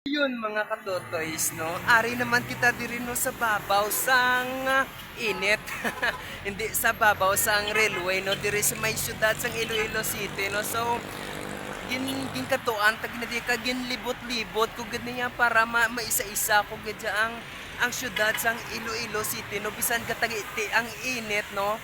Yun mga katotoys, no? Ari naman kita diri no sa babaw sang init. Hindi sa babaw sang railway no diri sa may syudad sang Iloilo City no. So gin katuan tag na di ka ginlibot-libot ko gid niya para maisa-isa ko gid ang syudad sang Iloilo City no bisan katagiti ang init no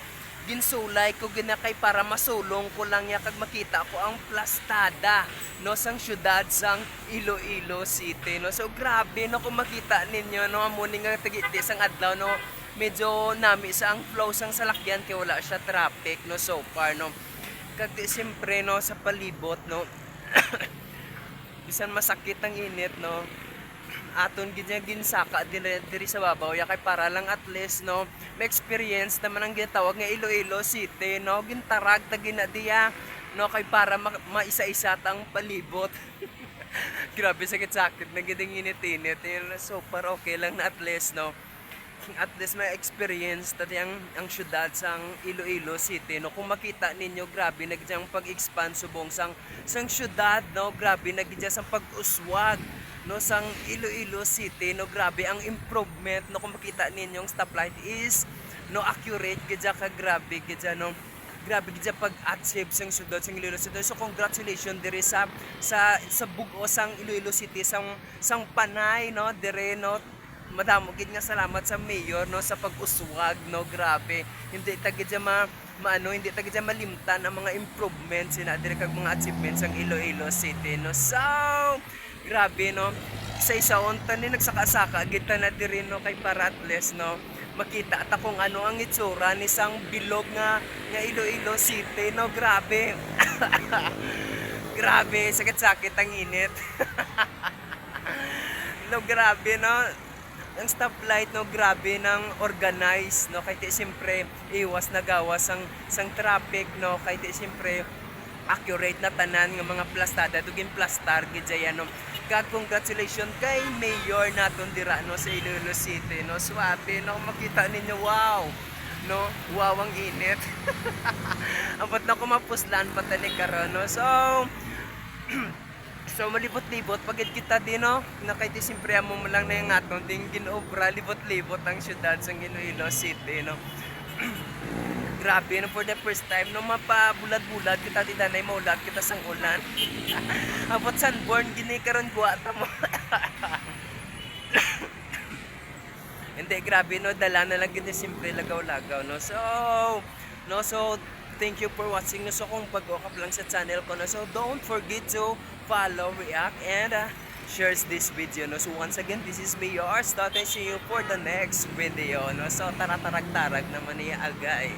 ginsulay ko ginakay para masulong ko lang ya kag makita ko ang plastada no sang syudad sang Iloilo City no. So grabe no kung makita ninyo no amuni nga tagiti sang adlaw no medyo nami sa ang flow sang salakyan kay wala siya traffic no so far no. Kag di siyempre no sa palibot no bisan masakit ang init no aton gid niya ginsaka diri sa babaw ya kay para lang at least no may experience naman ang ginatawag nga Iloilo City no gintarag ta ginadiya no kay para maisa-isa tang palibot. Grabe sakit-sakit na gid ang init-init so para okay lang na at least may experience tadi ang syudad sang Iloilo City no kung makita ninyo grabe nagdiang pag-expand subong sang syudad no grabe nagdiya sang pag-uswag no sang Iloilo City no grabe ang improvement no kung makita ninyo ang stoplight is no accurate gidya ka grabe gidya no grabe gidya pag-achieve sang syudad sang Iloilo City so congratulations dire sa bugo sang Iloilo City sang Panay no dire no madamo gid nga salamat sa mayor no sa pag-uswag no grabe hindi ta gid hindi ta gid malimtan ang mga improvements sina dire kag mga achievements ang Iloilo City no so grabe no isa unta ni nagsaka-saka gid ta na diri no kay para at least no makita ta kung ano ang itsura ni sang bilog nga Iloilo City no grabe. Grabe sakit-sakit ang init. No grabe no ang stoplight no grabe nang organized no kay ti siyempre iwas na gawas sang traffic no kay ti siyempre accurate na tanan nga mga plastada dugin plastar gid no kag congratulations kay mayor naton dira no sa Iloilo City no swabe no makita ninyo wow no wow ang init. Apat na ko mapuslan patani karon no so so malibot-libot pagid kita din no nakaiti siyempre amo mo lang na yung aton ding ginobra libot-libot ang syudad sang Iloilo City no. Grabe no for the first time no mapabulad-bulad kita di danay maulat kita sang ulan. Abot sunburn gini karon guwata mo. Hindi grabe no dala na lang gid siyempre lagaw-lagaw no so thank you for watching no so kung pag-ukap lang sa channel ko no so don't forget to follow, react, and shares this video no so once again this is me yours Tatay, see you for the next video no so tarag-tarag naman niya agay.